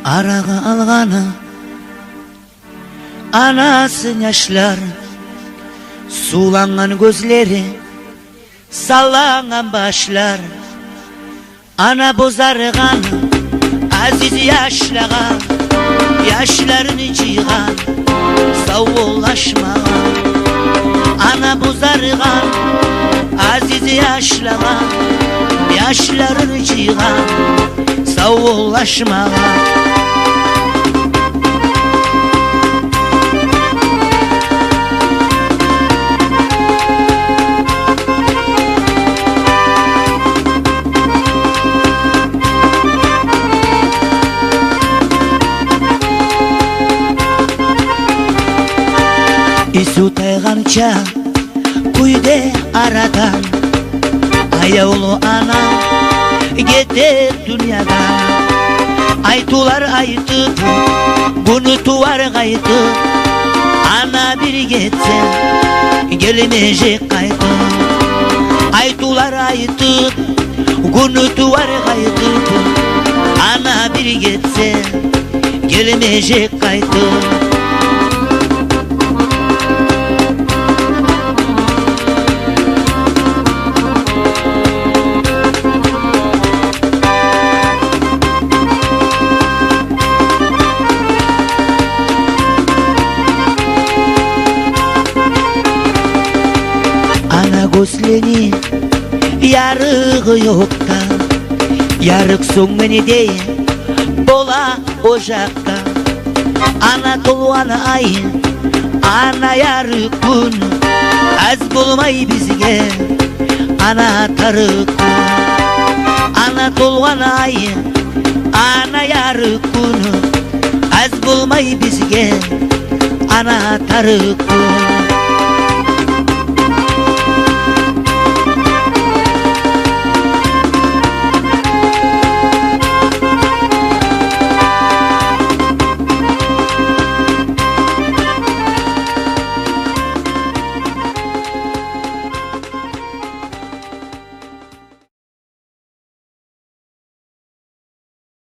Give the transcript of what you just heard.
Араға алғаны анасын яшьлар, суланған көзлері, салаңған башлар. Ана бозарғаны азиз яшьлаған, яшьларын жиған, сау болашмаған. Ана бозарған азиз яшьлаған, яшьларын жиған, сау болашмаған. Ису тайғанша күйде арадан, аяулы ана кетер дүниядан. Айтулар айтып, бұны туар қайтып, ана бір кетсе келмежек қайтып. Айтулар айтып, бұны туар қайтып, ана бір кетсе келмежек қайтып. Көзлені ярығы жоқта, ярық соңмені дейін бола о жақта. Ана толған ай, ана ярық күн, аз болмай бізге ана тарық күн. Ана толған ай, ана ярық күн, аз болмай бізге ана тарық күн.